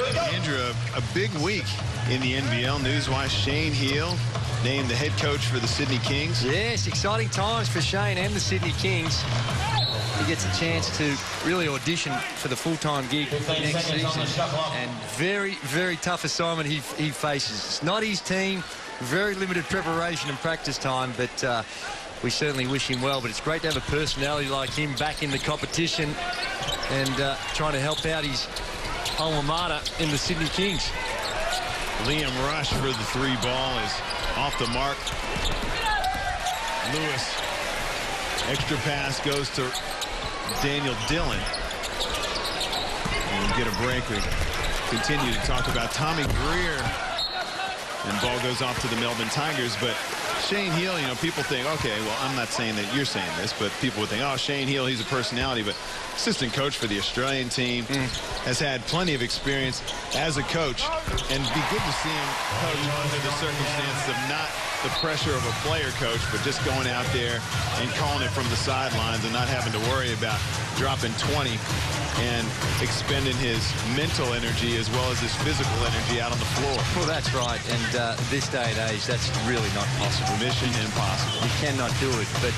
Andrew, a big week in the NBL news-wise. Shane Heal named the head coach for the Sydney Kings. Yes, exciting times for Shane and the Sydney Kings. He gets a chance to really audition for the full-time gig next season. And very, very tough assignment he faces. It's not his team. Very limited preparation and practice time, but we certainly wish him well. But it's great to have a personality like him back in the competition and trying to help out his alma mater in the Sydney Kings. Liam Rush for the three ball is off the mark. Lewis. Extra pass goes to Daniel Dillon. And we'll get a break. We continue to talk about Tommy Greer. And ball goes off to the Melbourne Tigers. But Shane Heal, you know, people think, okay, well, I'm not saying that you're saying this, but people would think, oh, Shane Heal, he's a personality. But assistant coach for the Australian team, has had plenty of experience as a coach. And it'd be good to see him coach under the circumstances of not the pressure of a player coach, but just going out there and calling it from the sidelines and not having to worry about dropping 20 and expending his mental energy as well as his physical energy out on the floor. Well, that's right. And this day and age, that's really not possible. Mission impossible. He cannot do it. But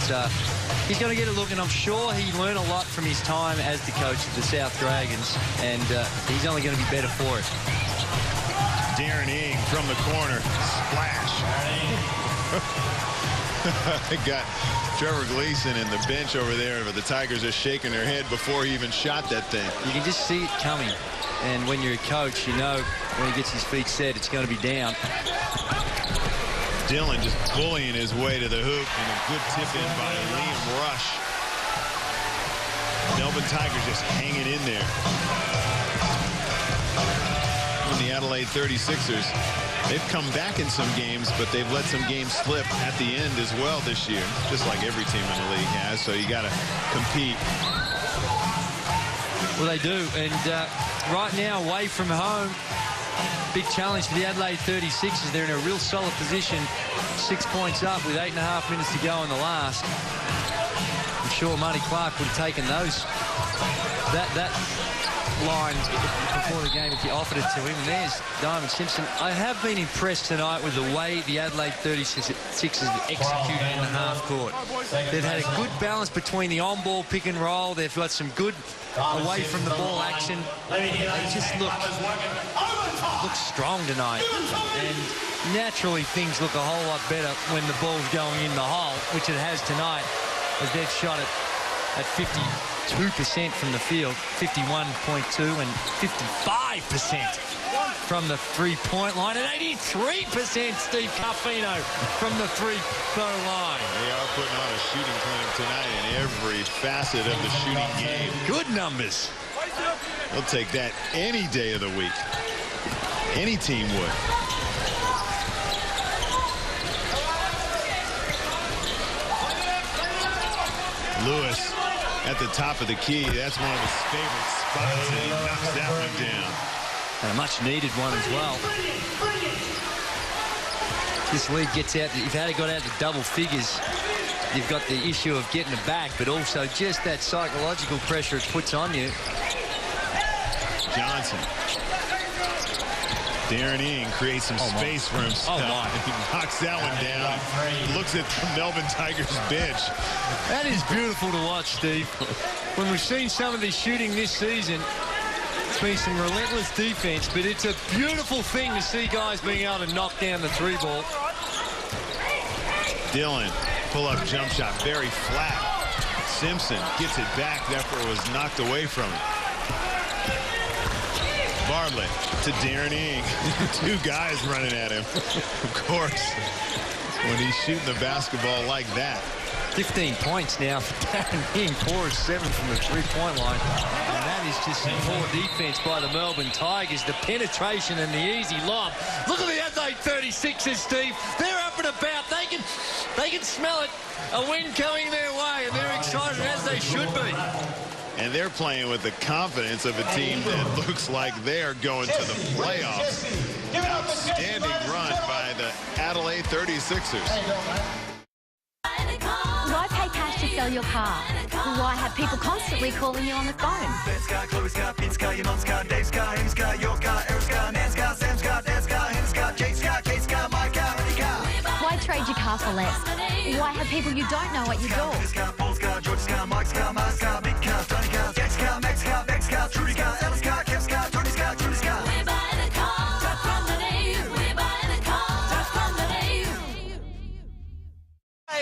he's going to get a look, and I'm sure he learned a lot from his time as the coach of the South Dragons, and he's only going to be better for it. Darren Ing from the corner. Splash. Got Trevor Gleason and the bench over there, but the Tigers are shaking their head before he even shot that thing. You can just see it coming. And when you're a coach, you know when he gets his feet set, it's going to be down. Dillon just bullying his way to the hoop, and a good tip in by Liam Rush. Melbourne Tigers just hanging in there. And the Adelaide 36ers, they've come back in some games, but they've let some games slip at the end as well this year, just like every team in the league has. So you got to compete. Well, they do. And right now, away from home, big challenge for the Adelaide 36ers. They're in a real solid position, 6 points up with 8.5 minutes to go in the last. I'm sure Marty Clark would have taken that line before the game if you offered it to him. And there's Diamond Simpson. I have been impressed tonight with the way the Adelaide 36ers executed in the half court. They've had a good balance between the on-ball pick and roll. They've got some good away from the ball action. They just look strong tonight. And naturally things look a whole lot better when the ball's going in the hole, which it has tonight, as they've shot it at 52% from the field, 51.2 and 55% from the three-point line, and 83% Steve Carfino from the free-throw line. They are putting on a shooting clinic tonight in every facet of the shooting game. Good numbers. They'll take that any day of the week. Any team would. Lewis at the top of the key. That's one of his favorite spots, and he knocks that one down. And a much-needed one as well. This league gets out, you've had it got out to double figures. You've got the issue of getting it back, but also just that psychological pressure it puts on you. Johnson. Darren Ing creates some space for himself. He knocks that one down. Looks at the Melbourne Tigers bench. That is beautiful to watch, Steve. When we've seen some of the shooting this season, it's been some relentless defense, but it's a beautiful thing to see guys being able to knock down the three ball. Dillon, pull-up jump shot, very flat. Simpson gets it back after it was knocked away from him. Bartlett to Darren Ing. Two guys running at him. Of course, when he's shooting the basketball like that. 15 points now for Darren Ing, 4 of 7 from the three-point line. And that is just some poor defense by the Melbourne Tigers. The penetration and the easy lob. Look at the Adelaide 36ers, Steve. They're up and about. They can smell it. A win coming their way, and they're excited, as they should be. And they're playing with the confidence of a team that looks like they're going to the playoffs. Outstanding run by the Adelaide 36ers. Why pay cash to sell your car? Why have people constantly calling you on the phone? house or less? Why have people you don't know at your door?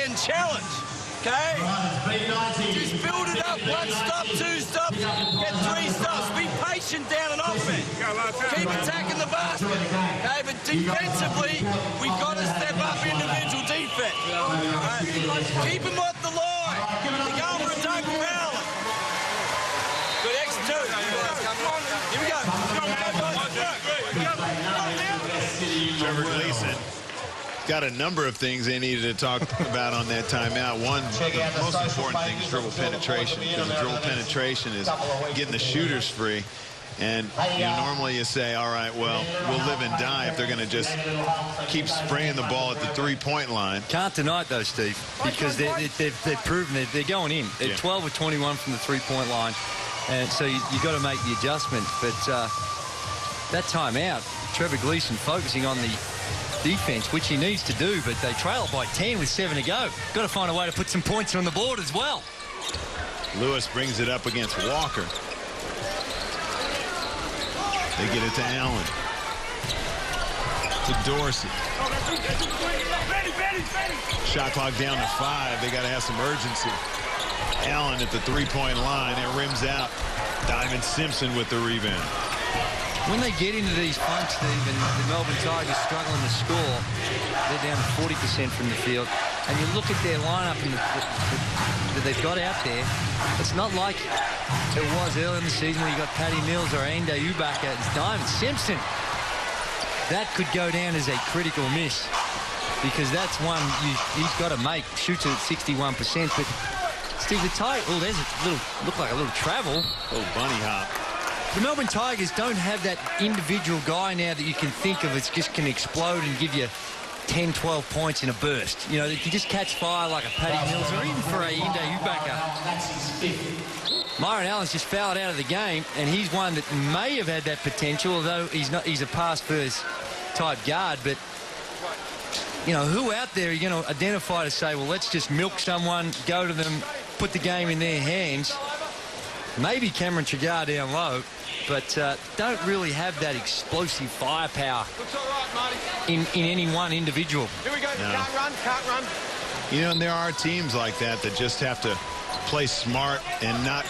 And challenge, okay? Just build it up, 1 stop, 2 stops, get 3 stops. Be patient down and off it. Keep attacking the basket, okay? But defensively, we've got to step up individual defense. Right? Keep them off the line. They're going for a dunk foul. Good X2. Here we go. Trevor Gleason got a number of things they needed to talk about on that timeout. One, the most important thing is dribble penetration, because the dribble penetration is getting the shooters free. And normally you say, all right, well, we'll live and die if they're going to just keep spraying the ball at the three-point line. Can't deny it, though, Steve, because they've proven they're going in. They're 12 or 21 from the three-point line, and so you got to make the adjustment. But that timeout, Trevor Gleason focusing on the defense, which he needs to do, but they trail by 10 with 7 to go. Got to find a way to put some points on the board as well. Lewis brings it up against Walker. They get it to Allen. To Dorsey. Shot clock down to 5. They got to have some urgency. Allen at the three-point line. It rims out. Donovan Simpson with the rebound. When they get into these funks, Steve, and the Melbourne Tigers struggling to score, they're down to 40% from the field. And you look at their lineup and that they've got out there, it's not like it was early in the season when you got Paddy Mills or Ando Ubaka. It's Diamond Simpson. That could go down as a critical miss, because that's one he's got to make. Shoots it at 61%, but Steve, the Tigers, oh, there's a little, look like a little travel. Oh, bunny hop. The Melbourne Tigers don't have that individual guy now that you can think of that's just can explode and give you 10, 12 points in a burst. You know, they can just catch fire like a Paddy Mills or even for a Ando Ubaka. Myron Allen's just fouled out of the game, and he's one that may have had that potential, although he's a pass-first type guard. But, you know, who out there are you going to identify to say, well, let's just milk someone, go to them, put the game in their hands? Maybe Cameron Chigar down low, but don't really have that explosive firepower in any one individual. Here we go. No. Can't run. You know, and there are teams like that just have to play smart and not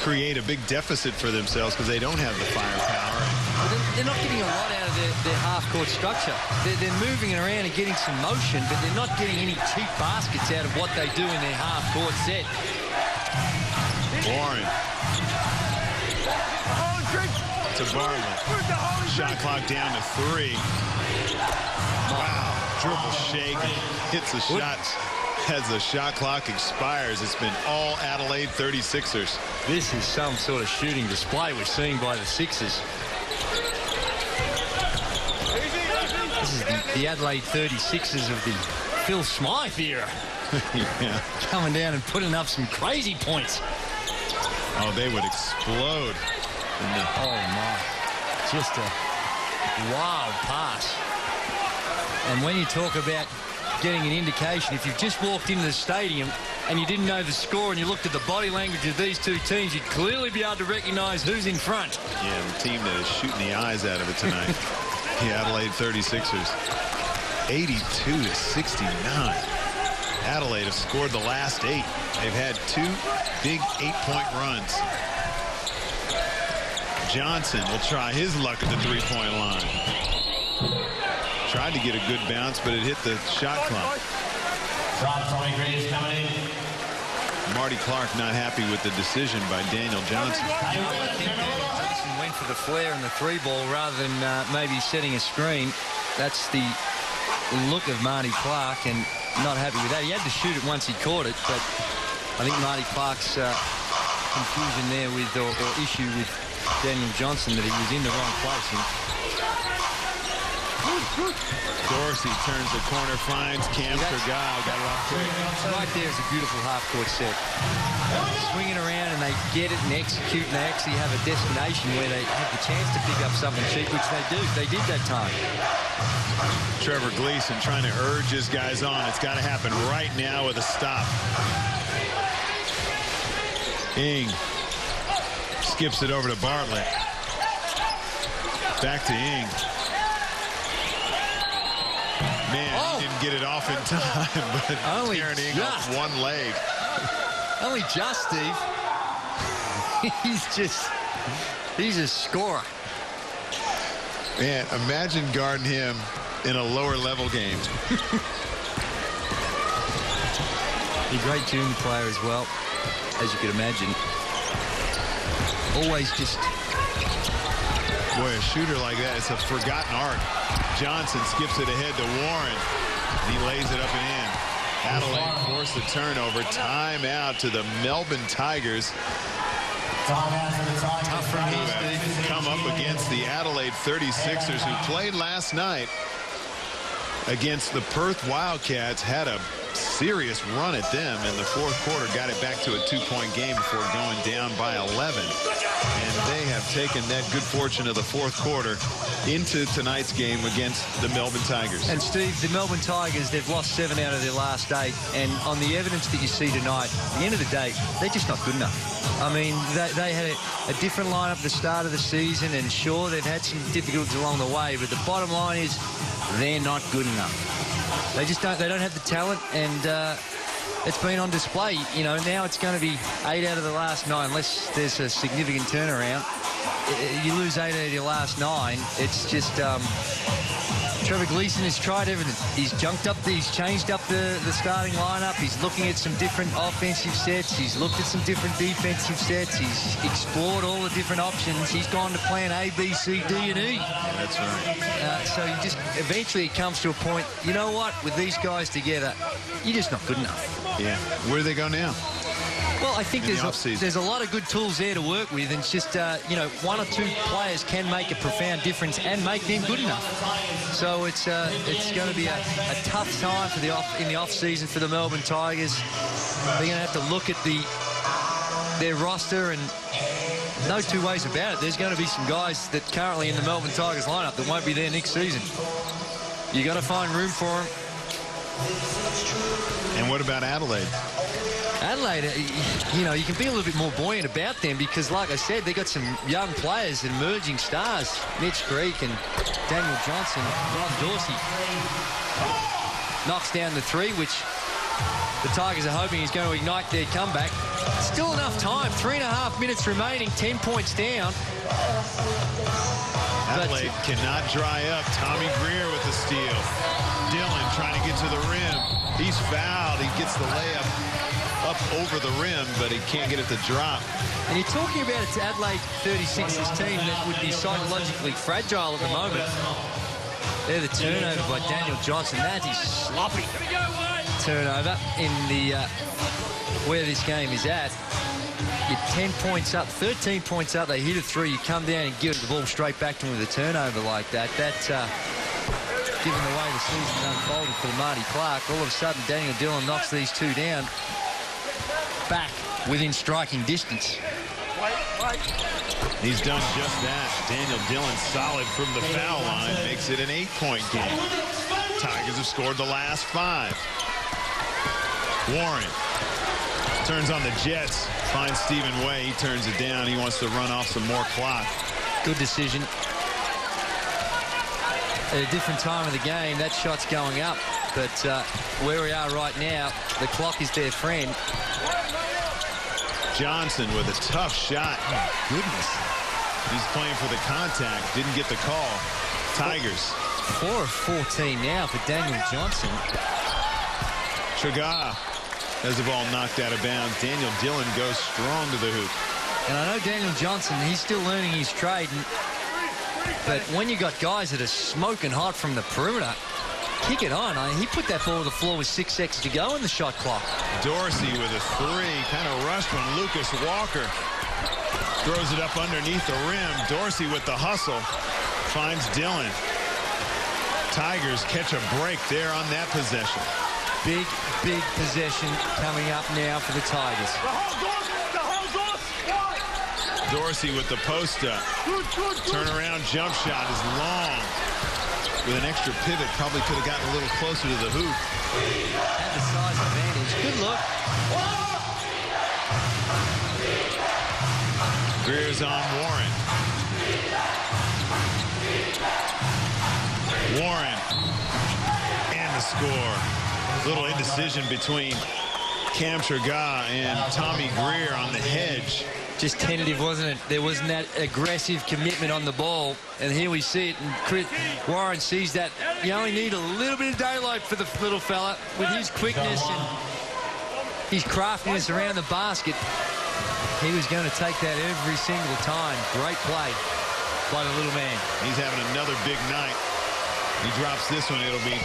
create a big deficit for themselves because they don't have the firepower. They're not getting a lot out of their half-court structure. They're moving around and getting some motion, but they're not getting any cheap baskets out of what they do in their half-court set. Warren. To Bartlett. Shot clock down to 3. Wow. Dribble shake. Hits the shot as the shot clock expires. It's been all Adelaide 36ers. This is some sort of shooting display we're seeing by the Sixers. This is the Adelaide 36ers of the Phil Smythe era. Yeah. Coming down and putting up some crazy points. Oh, they would explode. Oh, my. Just a wild pass. And when you talk about getting an indication, if you've just walked into the stadium and you didn't know the score and you looked at the body language of these two teams, you'd clearly be able to recognize who's in front. Yeah, the team that is shooting the eyes out of it tonight. The Adelaide 36ers. 82-69. Adelaide have scored the last 8. They've had 2 big 8-point runs. Johnson will try his luck at the three-point line. Tried to get a good bounce, but it hit the shot clock. Marty Clark not happy with the decision by Daniel Johnson. I think Daniel Johnson went for the flare and the 3-ball rather than maybe setting a screen. That's the look of Marty Clark, and not happy with that. He had to shoot it once he caught it, but I think Marty Clark's confusion there with or issue with Daniel Johnson that he was in the wrong place. And Dorsey turns the corner, finds Cam Turgal. Got it off quick. Right there is a beautiful half-court set. Swinging around and they get it and execute and they actually have a destination where they have the chance to pick up something cheap, which they do. They did that time. Trevor Gleason trying to urge his guys on. It's got to happen right now with a stop. Ing skips it over to Bartlett. Back to Ing. Man, he didn't get it off in time, but tearing Ing off one leg. Only just, Steve. He's a scorer. Man, imagine guarding him in a lower level game. He's a great junior player as well, as you could imagine. Always just... Boy, a shooter like that, it's a forgotten art. Johnson skips it ahead to Warren. And he lays it up and in. Adelaide forced the turnover. Timeout to the Melbourne Tigers. Tough from here, Steve. Come up against the Adelaide 36ers, who played last night against the Perth Wildcats. Had a serious run at them in the fourth quarter. Got it back to a 2-point game before going down by 11. And they have taken that good fortune of the fourth quarter into tonight's game against the Melbourne Tigers. And Steve, the Melbourne Tigers, they've lost 7 out of their last 8. And on the evidence that you see tonight, at the end of the day, they're just not good enough. I mean, they had a different lineup at the start of the season, and sure, they've had some difficulties along the way, but the bottom line is they're not good enough. They just don't have the talent, and it's been on display. You know, now it's going to be 8 out of the last 9, unless there's a significant turnaround. You lose 8 out of your last 9. It's just Trevor Gleason has tried everything. He's changed up the starting lineup. He's looking at some different offensive sets. He's looked at some different defensive sets. He's explored all the different options. He's gone to plan A, B, C, D, and E. That's right. So you just eventually it comes to a point, you know what, with these guys together, you're just not good enough. Yeah. Where do they go now? Well, I think there's a lot of good tools there to work with, and it's just, you know, 1 or 2 players can make a profound difference and make them good enough. So it's going to be a tough time for in the off season for the Melbourne Tigers. They're going to have to look at their roster, and no two ways about it. There's going to be some guys that currently in the Melbourne Tigers lineup that won't be there next season. You got to find room for them. And what about Adelaide? Adelaide, you know, you can be a little bit more buoyant about them because, like I said, they got some young players, emerging stars. Mitch Creek and Daniel Johnson. Ron Dorsey knocks down the 3, which the Tigers are hoping is going to ignite their comeback. Still enough time. 3.5 minutes remaining. 10 points down. Adelaide cannot dry up. Tommy Greer with the steal. Dillon trying to get to the rim. He's fouled. He gets the layup up over the rim, but he can't get it to drop. And you're talking about it's Adelaide 36's team that would be psychologically fragile at the moment. They're the turnover by Daniel Johnson. That is sloppy turnover in the where this game is at. You're 10 points up, 13 points up. They hit a 3. You come down and give the ball straight back to them with a turnover like that. That's given the way the season's unfolded for Marty Clark. All of a sudden, Daniel Dillon knocks these 2 down. Back within striking distance. He's done just that. Daniel Dillon solid from the foul line. Makes it an 8-point game. Tigers have scored the last 5. Warren turns on the Jets. Finds Stephen Way. He turns it down. He wants to run off some more clock. Good decision. At a different time of the game, that shot's going up. But where we are right now, the clock is their friend. Johnson with a tough shot. Oh, goodness. He's playing for the contact. Didn't get the call. Tigers. 4 of 14 now for Daniel Johnson. Tragar has the ball knocked out of bounds. Daniel Dillon goes strong to the hoop. And I know Daniel Johnson, he's still learning his trade. But when you got guys that are smoking hot from the perimeter, kick it on. He put that ball to the floor with 6 seconds to go in the shot clock. Dorsey with a 3. Kind of rushed from Lucas Walker. Throws it up underneath the rim. Dorsey with the hustle. Finds Dillon. Tigers catch a break there on that possession. Big possession coming up now for the Tigers. Dorsey with the post up. Turnaround jump shot is long. With an extra pivot, probably could have gotten a little closer to the hoop. Had the size advantage. Good look. Greer's on Warren. Warren. And the score. Little indecision between Cam Tragah and Tommy Greer on the hedge. Just tentative, wasn't it? There wasn't that aggressive commitment on the ball. And here we see it. And Warren sees that. You only need a little bit of daylight for the little fella. With his quickness and his craftiness around the basket, he was going to take that every single time. Great play by the little man. He's having another big night. He drops this one. It'll be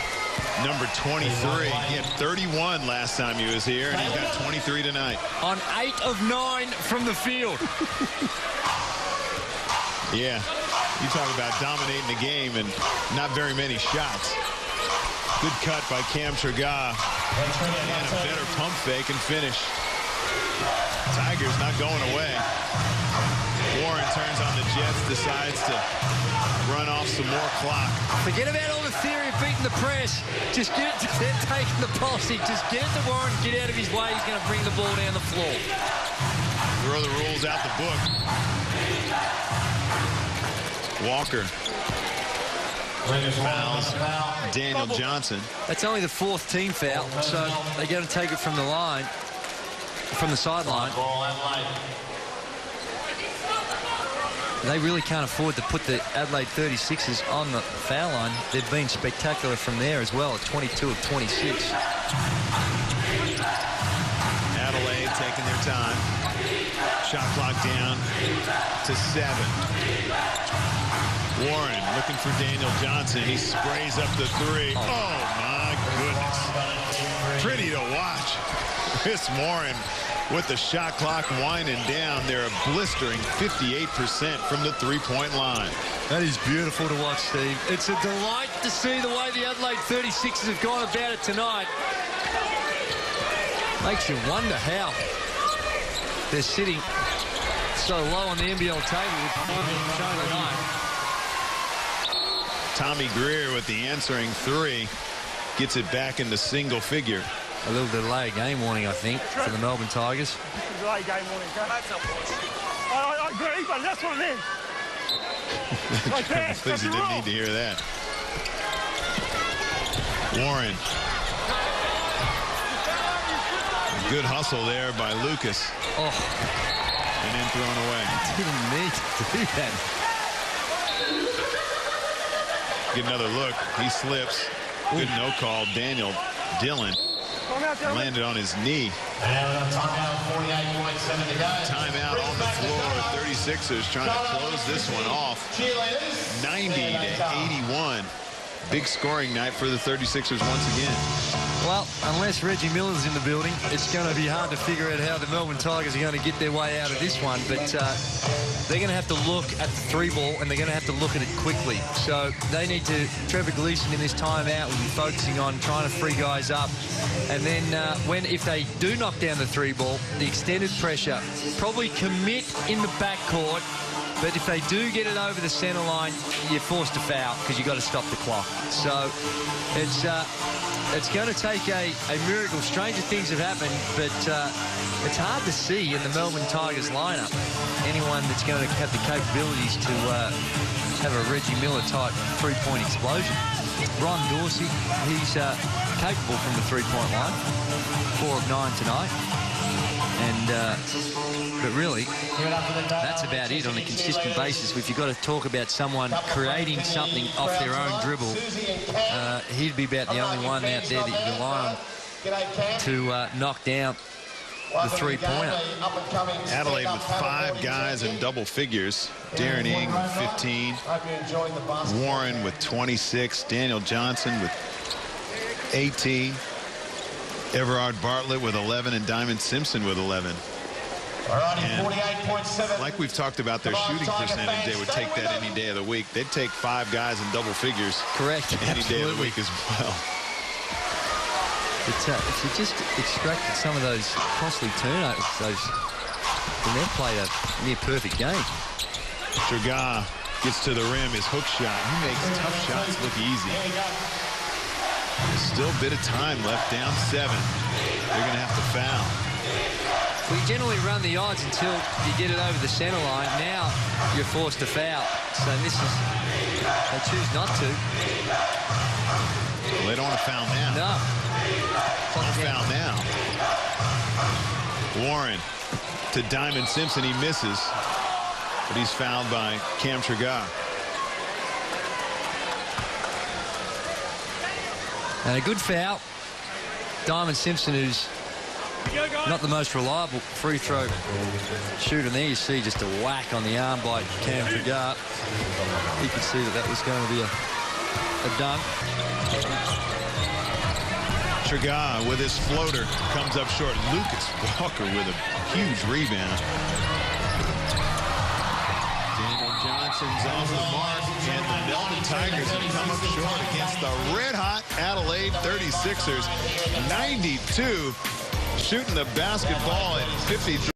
number 23. He had 31 last time he was here, and he's got 23 tonight. On 8 of 9 from the field. Yeah, you talk about dominating the game and not very many shots. Good cut by Cam Tragah. And a better pump fake and finish. Tigers not going away. Warren turns on the Jets, decides to run off some more clock. Forget about all the theory of beating the press. Just get it. They're taking the policy. Just get it to Warren. Get out of his way. He's going to bring the ball down the floor. Throw the rules out the book. Walker fouls Daniel Johnson. That's only the 4th team foul, so they're going to take it from the line, from the sideline. They really can't afford to put the Adelaide 36ers on the foul line. They've been spectacular from there as well at 22 of 26. Adelaide taking their time. Shot clock down to 7. Warren looking for Daniel Johnson. He sprays up the 3. Oh, my goodness. Pretty to watch. Chris Warren with the shot clock winding down. They're a blistering 58% from the three-point line. That is beautiful to watch, Steve. It's a delight to see the way the Adelaide 36ers have gone about it tonight. Makes you wonder how they're sitting so low on the NBL table with showing tonight. Tommy Greer with the answering 3 gets it back in the single figure. A little delay game warning, I think, for the Melbourne Tigers. Delay game warning. I agree, but that's what it is. Please, you didn't need to hear that. Warren. Good hustle there by Lucas. Oh. And then thrown away. Didn't need to do that. Get another look. He slips. Good no call. Daniel Dillon landed on his knee. Timeout on the floor. 36ers trying to close this one off. 90 to 81. Big scoring night for the 36ers once again. Well, unless Reggie Miller's in the building, it's going to be hard to figure out how the Melbourne Tigers are going to get their way out of this one. But they're going to have to look at the 3-ball, and they're going to have to look at it quickly. So they need to, Trevor Gleeson in this timeout will be focusing on trying to free guys up. And then if they do knock down the 3-ball, the extended pressure, probably commit in the backcourt. But if they do get it over the center line, you're forced to foul because you've got to stop the clock. So it's going to take a miracle. Stranger things have happened, but it's hard to see in the Melbourne Tigers lineup anyone that's going to have the capabilities to have a Reggie Miller-type three-point explosion. Ron Dorsey, he's capable from the three-point line. 4 of 9 tonight. And but really, that's about it on a consistent basis. If you've got to talk about someone creating something off their own dribble, he'd be about the only one out there that you rely on to knock down the three-pointer. Adelaide with 5 guys in double figures. Darren Ing with 15. Warren with 26. Daniel Johnson with 18. Everard Bartlett with 11 and Diamond Simpson with 11. And like we've talked about, their shooting percentage, they would take that any day of the week. They'd take 5 guys in double figures. Correct. Any day of the week as well. But if you just extracted some of those costly turnovers, then they've played a near perfect game. Tragar gets to the rim, his hook shot. He makes tough shots look easy. There's still a bit of time left, down 7. They're going to have to foul. We generally run the odds until you get it over the center line. Now you're forced to foul. So this is, they choose not to. Well, they don't want to foul now. No. Don't foul now. Warren to Diamond Simpson. He misses, but he's fouled by Cam Tragar. And a good foul. Diamond Simpson, who's not the most reliable free throw shooter. There you see just a whack on the arm by Cam Tragar. You could see that was going to be a dunk. Tragar with his floater comes up short. Lucas Walker with a huge rebound. Daniel Johnson's on the mark, and the Melbourne Tigers have come up short against the red-hot Adelaide 36ers. 92, shooting the basketball at 53.